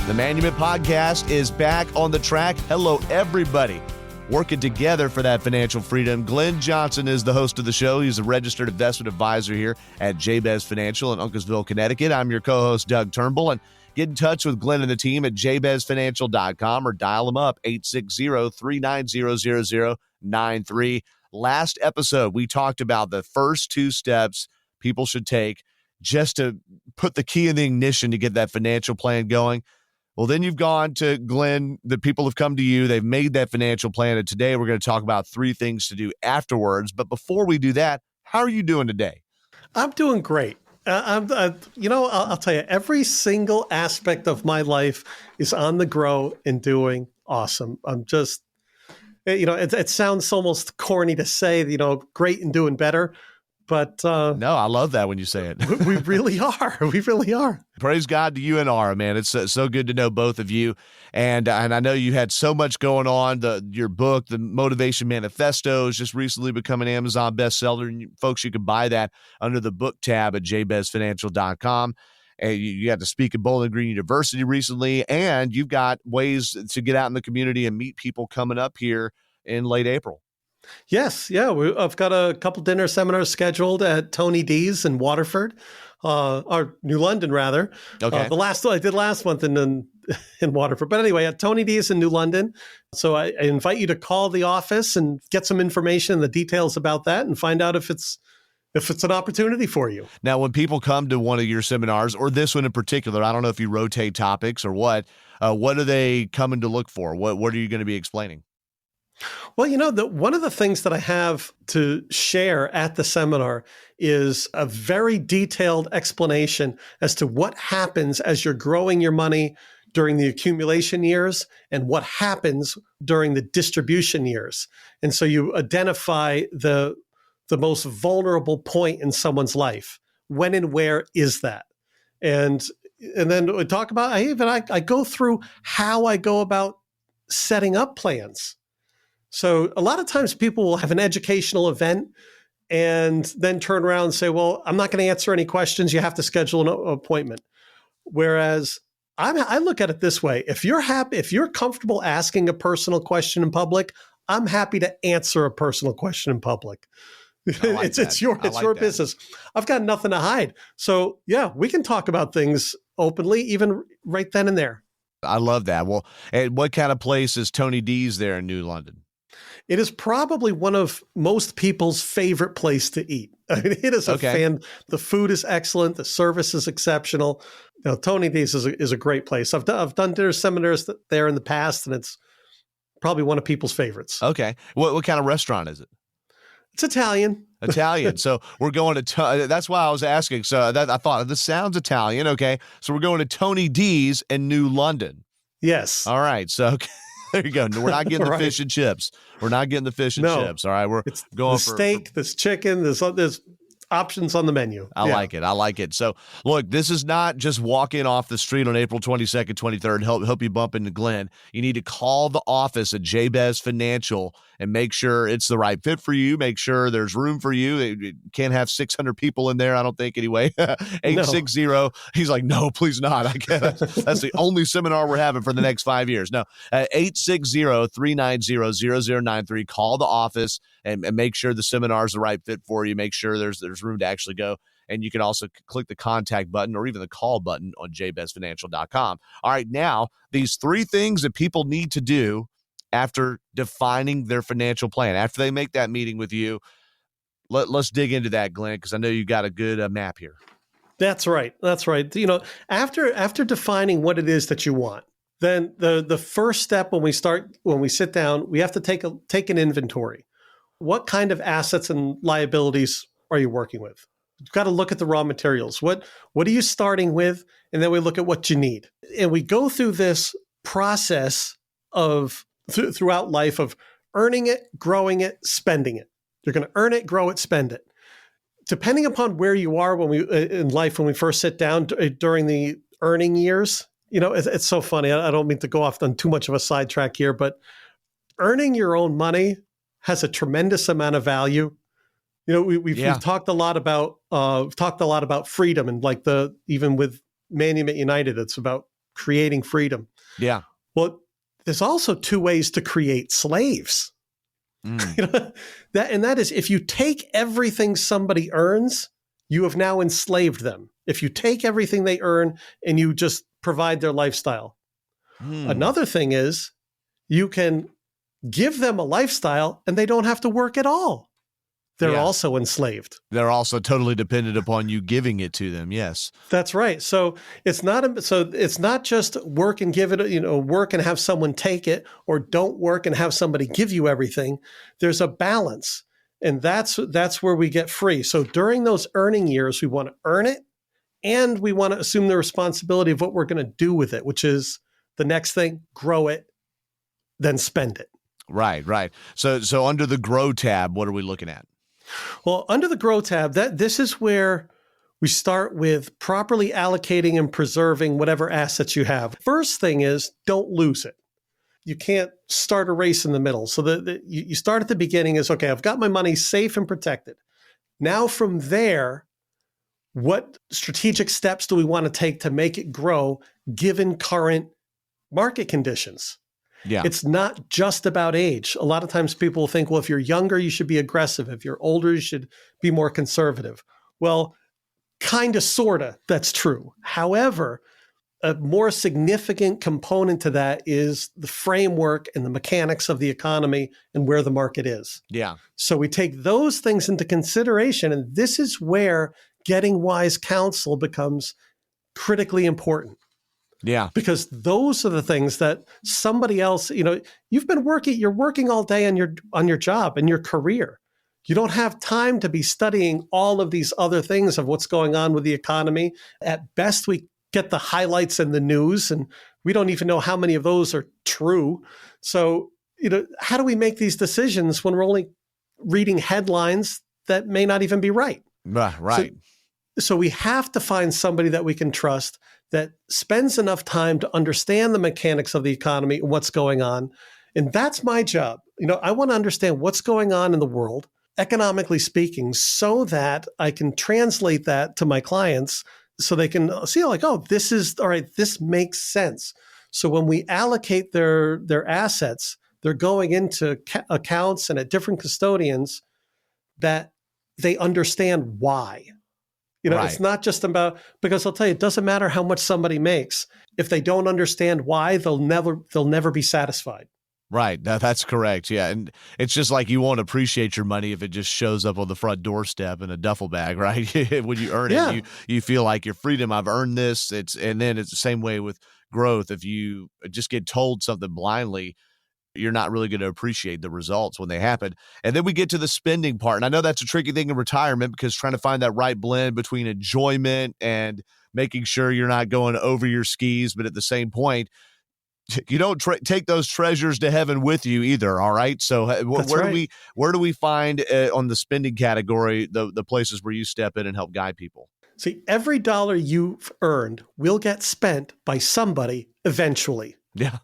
The Manument Podcast is back on the track. Hello, everybody. Working together for that financial freedom. Glenn Johnson is the host of the show. He's a registered investment advisor here at Jabez Financial in Uncasville, Connecticut. I'm your co-host, Doug Turnbull, and get in touch with Glenn and the team at jabezfinancial.com or dial them up, 860-390-0093. Last episode, we talked about the first two steps people should take just to put the key in the ignition to get that financial plan going. Well, then you've gone to Glenn. The people have come to you. They've made that financial plan. And today we're going to talk about three things to do afterwards. But before we do that, how are you doing today? I'm doing great. I'll tell you, every single aspect of my life is on the grow and doing awesome. I'm just, it sounds almost corny to say, great and doing better. But no, I love that when you say it. We really are. We really are. Praise God to you and Ara, man. It's so good to know both of you. And I know you had so much going on. Your book, The Motivation Manifesto, has just recently become an Amazon bestseller. And folks, you can buy that under the book tab at jabezfinancial.com. And you got to speak at Bowling Green University recently. And you've got ways to get out in the community and meet people coming up here in late April. Yes. Yeah. I've got a couple dinner seminars scheduled at Tony D's in Waterford, or New London, rather. Okay. The last one I did last month in Waterford. But anyway, at Tony D's in New London. So I invite you to call the office and get some information and the details about that and find out if it's an opportunity for you. Now, when people come to one of your seminars, or this one in particular, I don't know if you rotate topics or what are they coming to look for? What are you going to be explaining? Well, one of the things that I have to share at the seminar is a very detailed explanation as to what happens as you're growing your money during the accumulation years and what happens during the distribution years. And so you identify the most vulnerable point in someone's life. When and where is that? And then we talk about, I go through how I go about setting up plans. So a lot of times people will have an educational event and then turn around and say, well, I'm not going to answer any questions. You have to schedule an appointment. Whereas I look at it this way. If you're comfortable asking a personal question in public, I'm happy to answer a personal question in public. It's your business. I've got nothing to hide. So yeah, we can talk about things openly, even right then and there. I love that. Well, and what kind of place is Tony D's there in New London? It is probably one of most people's favorite place to eat. I mean, it is the food is excellent. The service is exceptional. Tony D's is a great place. I've done dinner seminars there in the past, and it's probably one of people's favorites. Okay. What kind of restaurant is it? It's Italian. Italian. So we're going to, that's why I was asking. So I thought this sounds Italian. Okay. So we're going to Tony D's in New London. Yes. All right. So there you go. We're not getting the fish and chips. We're not getting the fish and chips. All right. It's going for steak, there's chicken, there's options on the menu. I like it. So look, this is not just walking off the street on April 22nd, 23rd, help you bump into Glenn. You need to call the office at Jabez Financial and make sure it's the right fit for you. Make sure there's room for you. It can't have 600 people in there, I don't think, anyway. 860. No. He's like, no, please not. I can't. That's the only seminar we're having for the next 5 years. No, 860-390-0093. Call the office and make sure the seminar is the right fit for you. Make sure there's room to actually go. And you can also click the contact button or even the call button on jabezfinancial.com. All right, now, these three things that people need to do after defining their financial plan, after they make that meeting with you. Let's dig into that, Glenn, because I know you got a good map here. That's right. After defining what it is that you want, then the first step when we sit down, we have to take an inventory. What kind of assets and liabilities are you working with? You've got to look at the raw materials. What are you starting with? And then we look at what you need. And we go through this process of throughout life of earning it, growing it, spending it. You're going to earn it, grow it, spend it. Depending upon where you are in life when we first sit down during the earning years, it's so funny. I don't mean to go off on too much of a sidetrack here, but earning your own money has a tremendous amount of value. We've talked a lot about freedom, and even with Manument United, it's about creating freedom. Yeah. Well, there's also two ways to create slaves. Mm. That is, if you take everything somebody earns, you have now enslaved them. If you take everything they earn and you just provide their lifestyle. Another thing is you can give them a lifestyle and they don't have to work at all. They're also enslaved. They're also totally dependent upon you giving it to them. Yes. That's right. So it's not just work and give it, work and have someone take it, or don't work and have somebody give you everything. There's a balance. And that's where we get free. So during those earning years, we want to earn it and we want to assume the responsibility of what we're going to do with it, which is the next thing, grow it, then spend it. Right. So under the grow tab, what are we looking at? Well, under the grow tab, this is where we start with properly allocating and preserving whatever assets you have. First thing is don't lose it. You can't start a race in the middle. So you start at the beginning is, okay, I've got my money safe and protected. Now from there, what strategic steps do we want to take to make it grow given current market conditions? Yeah. It's not just about age. A lot of times people think, well, if you're younger, you should be aggressive. If you're older, you should be more conservative. Well, kind of, sort of, that's true. However, a more significant component to that is the framework and the mechanics of the economy and where the market is. Yeah. So we take those things into consideration, and this is where getting wise counsel becomes critically important. Yeah. Because those are the things that somebody else, you're working all day on your job and your career. You don't have time to be studying all of these other things of what's going on with the economy. At best, we get the highlights in the news, and we don't even know how many of those are true. So, how do we make these decisions when we're only reading headlines that may not even be right? Right. So we have to find somebody that we can trust that spends enough time to understand the mechanics of the economy and what's going on. And that's my job. I want to understand what's going on in the world, economically speaking, so that I can translate that to my clients so they can see like, oh, this is all right. This makes sense. So when we allocate their assets, they're going into accounts and at different custodians that they understand why. Right. It's not just about, because I'll tell you, it doesn't matter how much somebody makes. If they don't understand why, they'll never be satisfied. Right. That's correct. Yeah. And it's just like you won't appreciate your money if it just shows up on the front doorstep in a duffel bag, right? When you earn it, you feel like your freedom, I've earned this. And then it's the same way with growth. If you just get told something blindly, you're not really going to appreciate the results when they happen. And then we get to the spending part. And I know that's a tricky thing in retirement because trying to find that right blend between enjoyment and making sure you're not going over your skis, but at the same point, you don't take those treasures to heaven with you either. All right. So where do we find on the spending category, the places where you step in and help guide people? See, every dollar you've earned will get spent by somebody eventually. Yeah.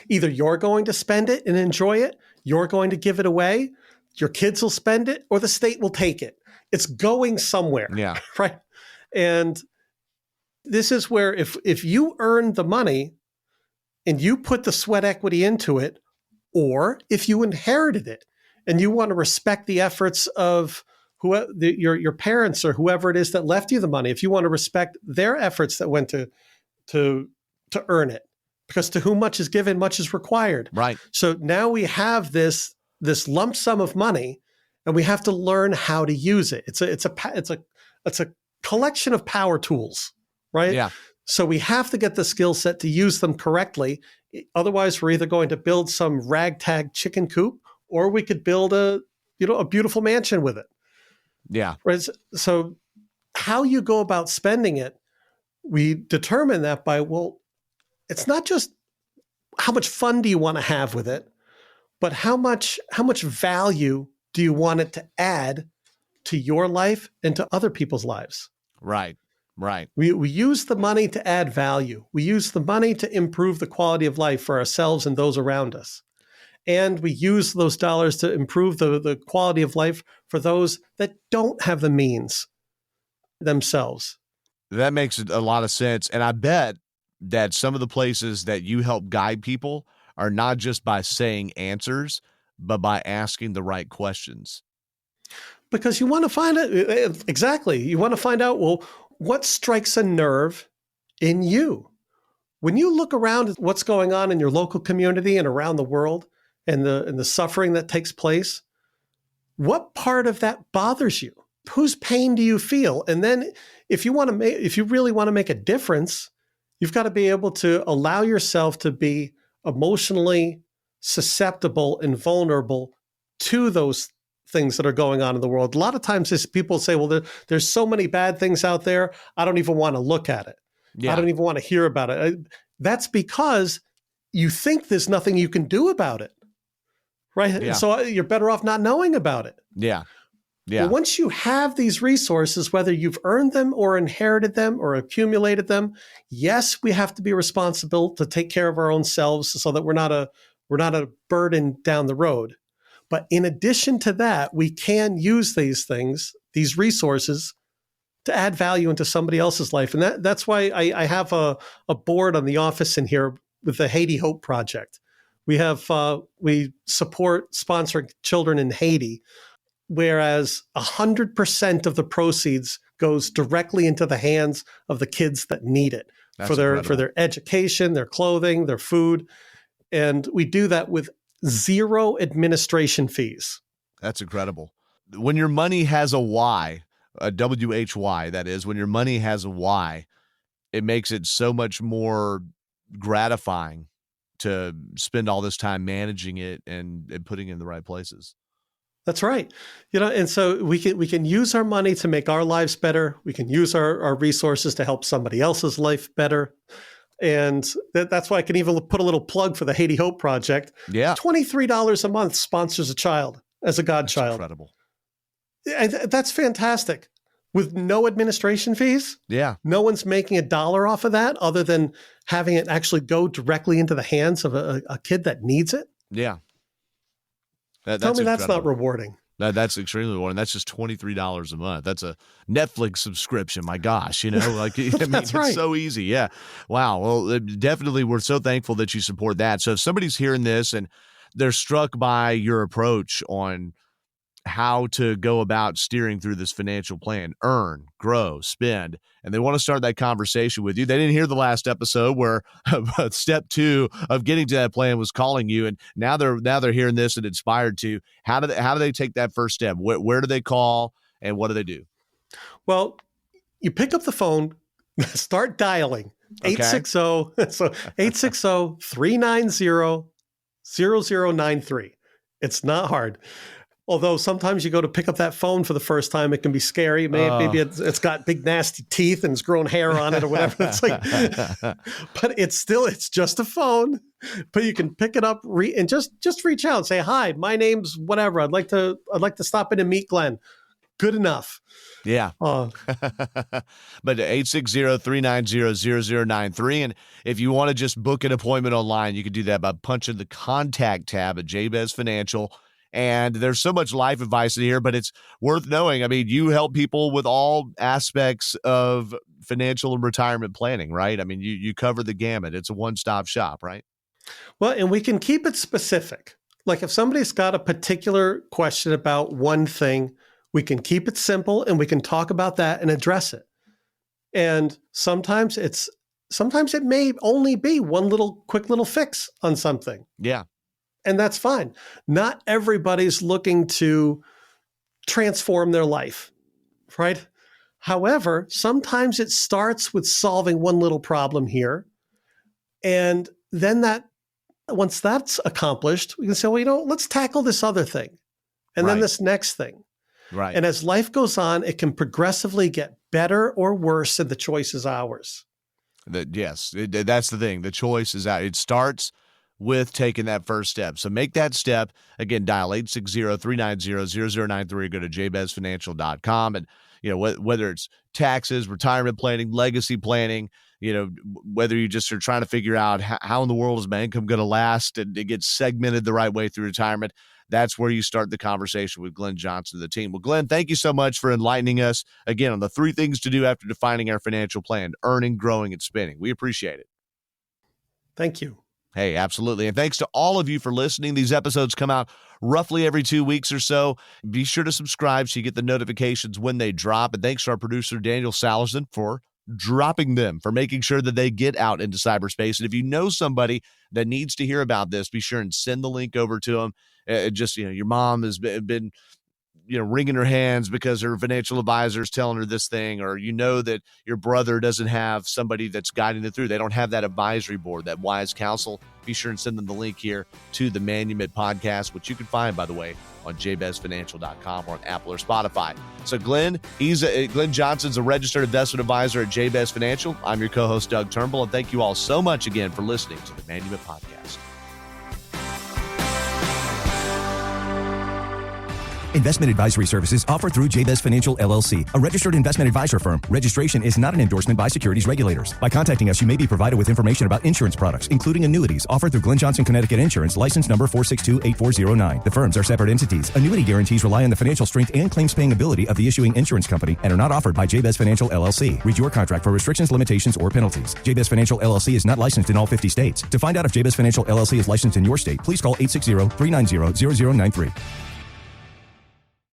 Either you're going to spend it and enjoy it, you're going to give it away, your kids will spend it, or the state will take it. It's going somewhere. Yeah. Right. And this is where if you earn the money and you put the sweat equity into it, or if you inherited it and you want to respect the efforts of your parents or whoever it is that left you the money, if you want to respect their efforts that went to earn it, because to whom much is given, much is required. Right. So now we have this lump sum of money, and we have to learn how to use it. It's a collection of power tools, right? Yeah. So we have to get the skill set to use them correctly. Otherwise, we're either going to build some ragtag chicken coop, or we could build a beautiful mansion with it. Yeah. Right. So how you go about spending it, we determine that by, well, it's not just how much fun do you want to have with it, but how much value do you want it to add to your life and to other people's lives? Right. We use the money to add value. We use the money to improve the quality of life for ourselves and those around us. And we use those dollars to improve the quality of life for those that don't have the means themselves. That makes a lot of sense. And I bet that some of the places that you help guide people are not just by saying answers, but by asking the right questions. Because you want to find it. Exactly. You want to find out, well, what strikes a nerve in you? When you look around at what's going on in your local community and around the world and the suffering that takes place, what part of that bothers you? Whose pain do you feel? And then if you really want to make a difference, you've got to be able to allow yourself to be emotionally susceptible and vulnerable to those things that are going on in the world. A lot of times people say, well, there's so many bad things out there, I don't even want to look at it. Yeah. I don't even want to hear about it. That's because you think there's nothing you can do about it, right? Yeah. So you're better off not knowing about it. Yeah. Yeah. Well, once you have these resources, whether you've earned them or inherited them or accumulated them, yes, we have to be responsible to take care of our own selves so that we're not a burden down the road. But in addition to that, we can use these things, these resources, to add value into somebody else's life. And that's why I have a board on the office in here with the Haiti Hope Project. We support sponsoring children in Haiti, whereas 100% of the proceeds goes directly into the hands of the kids that need it. That's for incredible. their education, their clothing, their food. And we do that with 0 administration fees. That's incredible. When your money has a why, a WHY, that is, when your money has a why, it makes it so much more gratifying to spend all this time managing it and putting it in the right places. That's right. And so we can use our money to make our lives better. We can use our resources to help somebody else's life better. And that's why I can even put a little plug for the Haiti Hope Project. Yeah. $23 a month sponsors a child as a godchild. Incredible. And that's fantastic. With no administration fees. Yeah. No one's making $1 off of that other than having it actually go directly into the hands of a kid that needs it. Yeah. Tell me that's not rewarding. That's extremely rewarding. That's just $23 a month. That's a Netflix subscription. My gosh, like That's right. It's so easy. Yeah. Wow. Well, definitely, we're so thankful that you support that. So if somebody's hearing this and they're struck by your approach on how to go about steering through this financial plan, earn, grow, spend, and they want to start that conversation with you. They didn't hear the last episode where step 2 of getting to that plan was calling you, and now they're hearing this and inspired to. How do they take that first step? Where do they call, and what do they do? Well, you pick up the phone, start dialing. Okay. 860-390-0093. It's not hard. Although sometimes you go to pick up that phone for the first time, it can be scary. Maybe it's got big nasty teeth and it's grown hair on it or whatever. It's like, but it's just a phone. But you can pick it up and just reach out and say, "Hi, my name's whatever. I'd like to stop in and meet Glenn." Good enough. Yeah. But 860-390-0093. And if you want to just book an appointment online, you can do that by punching the contact tab at Jabez Financial. And there's so much life advice in here, but it's worth knowing. I mean, you help people with all aspects of financial and retirement planning, right? I mean, you cover the gamut. It's a one-stop shop, right? Well, and we can keep it specific. Like if somebody's got a particular question about one thing, we can keep it simple and we can talk about that and address it. And sometimes it may only be one quick little fix on something. Yeah. And that's fine. Not everybody's looking to transform their life, right? However, sometimes it starts with solving one little problem here. And then once that's accomplished, we can say, well, let's tackle this other thing. And then this next thing. Right. And as life goes on, it can progressively get better or worse, and the choice is ours. That's the thing. The choice is out. It starts with taking that first step. So make that step. Again, dial 860-390-0093 or go to jabezfinancial.com. And, whether it's taxes, retirement planning, legacy planning, whether you just are trying to figure out how in the world is my income going to last and it gets segmented the right way through retirement, that's where you start the conversation with Glenn Johnson and the team. Well, Glenn, thank you so much for enlightening us again on the 3 things to do after defining our financial plan: earning, growing, and spending. We appreciate it. Thank you. Hey, absolutely. And thanks to all of you for listening. These episodes come out roughly every 2 weeks or so. Be sure to subscribe so you get the notifications when they drop. And thanks to our producer, Daniel Salerson, for dropping them, for making sure that they get out into cyberspace. And if you know somebody that needs to hear about this, be sure and send the link over to them. Your mom has been wringing her hands because her financial advisor is telling her this thing, or that your brother doesn't have somebody that's guiding them through. They don't have that advisory board, that wise counsel. Be sure and send them the link here to the Manumit podcast, which you can find, by the way, on jabezfinancial.com or on Apple or Spotify. So Glenn Johnson's a registered investment advisor at Jabez Financial. I'm your co-host, Doug Turnbull, and thank you all so much again for listening to the Manumit podcast. Investment advisory services offered through Jabez Financial, LLC, a registered investment advisor firm. Registration is not an endorsement by securities regulators. By contacting us, you may be provided with information about insurance products, including annuities, offered through Glenn Johnson Connecticut Insurance, license number 4628409. The firms are separate entities. Annuity guarantees rely on the financial strength and claims-paying ability of the issuing insurance company and are not offered by Jabez Financial, LLC. Read your contract for restrictions, limitations, or penalties. Jabez Financial, LLC is not licensed in all 50 states. To find out if Jabez Financial, LLC is licensed in your state, please call 860-390-0093.